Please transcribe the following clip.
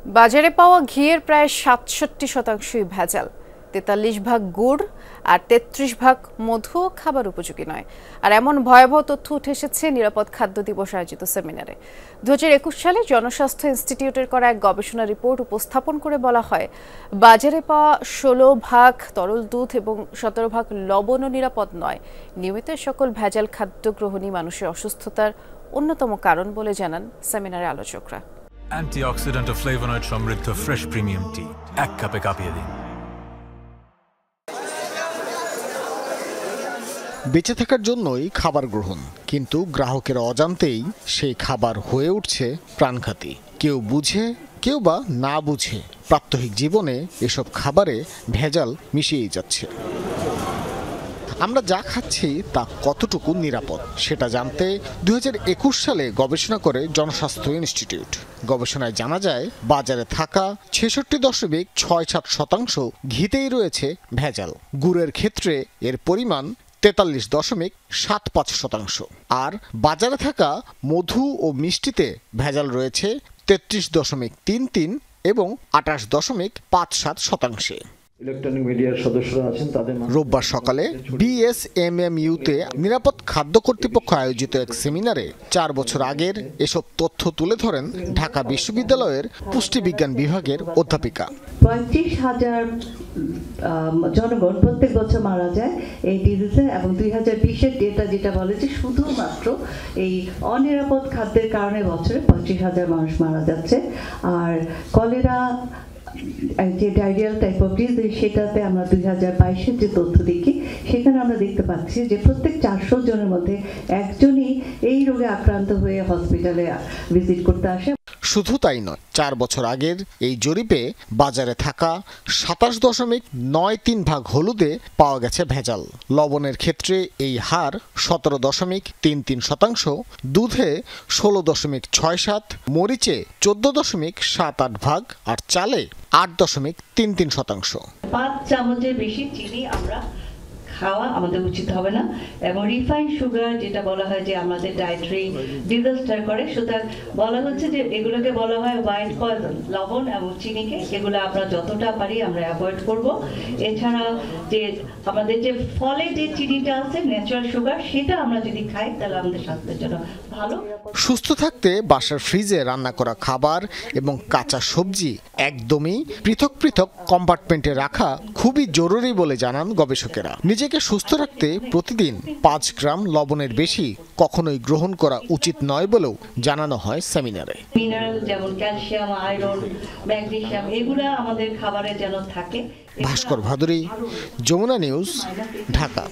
বাজারে পাওয়া ঘিয়ের প্রায় ৬৭% ভেজাল, ৪৩% গুড় আর ৩৩% মধু খাবার উপযোগী নয়। আর এমন ভয়াবহ তথ্য উঠে এসেছে নিরাপদ খাদ্য দিবস আয়োজিত সেমিনারে। ২০২১ সালে জনস্বাস্থ্য ইনস্টিটিউটের করা এক গবেষণা রিপোর্ট উপস্থাপন করে বলা হয়, বাজারে পাওয়া ১৬% তরল দুধ এবং ১৭% লবণও নিরাপদ নয়। নিয়মিত সকল ভেজাল খাদ্য গ্রহণই মানুষের অসুস্থতার অন্যতম কারণ বলে জানান সেমিনারে আলোচকরা। অ্যান্টিঅক্সিডেন্ট ও ফ্লেভোনয়েড সমৃদ্ধ ফ্রেশ প্রিমিয়াম টি এক কাপে কাঁপিয়ে দিন। বেঁচে থাকার জন্যই খাবার গ্রহণ, কিন্তু গ্রাহকের অজান্তেই সেই খাবার হয়ে উঠছে প্রাণঘাতী। কেউ বুঝে, কেউ বা না বুঝে প্রাত্যহিক জীবনে এসব খাবারে ভেজাল মিশিয়েই যাচ্ছে। আমরা যা খাচ্ছি তা কতটুকু নিরাপদ সেটা জানতে ২০২১ সালে গবেষণা করে জনস্বাস্থ্য ইনস্টিটিউট। গবেষণায় জানা যায়, বাজারে থাকা ৬৬.৬৭% ঘিতেই রয়েছে ভেজাল। গুড়ের ক্ষেত্রে এর পরিমাণ ৪৩.৭৫%। আর বাজারে থাকা মধু ও মিষ্টিতে ভেজাল রয়েছে ৩৩.৩৩ এবং ২৮.৫৭%। ইলেকট্রনিক মিডিয়ার সদস্যরা আছেন তাদের রোববার সকালে বিএসএমএমইউতে নিরাপদ খাদ্য কর্তৃপক্ষ আয়োজিত এক সেমিনারে ৪ বছর আগের এসব তথ্য তুলে ধরেন ঢাকা বিশ্ববিদ্যালয়ের পুষ্টিবিজ্ঞান বিভাগের অধ্যাপিকা। ৩৫,০০০ জনগণ প্রত্যেক বছর মারা যায় এই ডিজিজে, এবং ২০২০-এর ডেটা যেটা বলে যে শুধুমাত্র এই অনিরাপদ খাদ্যের কারণে বছরে ৩৫,০০০ মানুষ মারা যাচ্ছে। আর কলেরা যে ডায়রিয়াল টাইপ অফ ডিজিজ, সেটাতে আমরা ২০২২-এর যে তথ্য দেখি সেখানে আমরা দেখতে পাচ্ছি যে প্রত্যেক ৪০০ জনের মধ্যে একজনই এই রোগে আক্রান্ত হয়ে হসপিটালে ভিজিট করতে আসে। শুধু তাই নয়, ৪ বছর আগের এই জরিপে বাজারে থাকা ২৭.৯৩% হলুদে পাওয়া গেছে ভেজাল। লবণের ক্ষেত্রে এই হার ১৭.৩৩%, দুধে ১৬.৬৭%, মরিচে ১৪.৭৮%, আর চালে ৮.৩৩%। ৫ চামচের বেশি চিনি আমরা খাওয়া আমাদের উচিত হবে না, এবং রিফাইন্ড সুগার যেটা বলা হয় যে আমাদের ডায়েটারি ডিজাস্টার করে, সুতরাং বলা হচ্ছে যে এগুলোকে বলা হয় হোয়াইট পয়জন। লবণ এবং চিনিকে এগুলো আমরা যতটা পারি আমরা অ্যাভয়েড করব। এছাড়া যে আমাদের যে ফলে যে চিনিটা আছে ন্যাচারাল সুগার, সেটা আমরা যদি খাই তাহলে আমাদের স্বাস্থ্যের জন্য ভালো। সুস্থ থাকতে বাসার ফ্রিজে রান্না করা খাবার এবং কাঁচা সবজি একদমই পৃথক পৃথক কম্পার্টমেন্টে রাখা খুবই জরুরি বলে জানান গবেষকেরা। নিজেকে সুস্থ রাখতে প্রতিদিন ৫ গ্রাম লবণের বেশি কখনোই গ্রহণ করা উচিত নয় বলেও জানানো হয় সেমিনারে। মিনারেল যেমন ক্যালসিয়াম, আয়রন, ম্যাগনেসিয়াম এগুলো আমাদের খাবারে যেন থাকে। ভাস্কর ভাদুরী, যমুনা নিউজ, ঢাকা।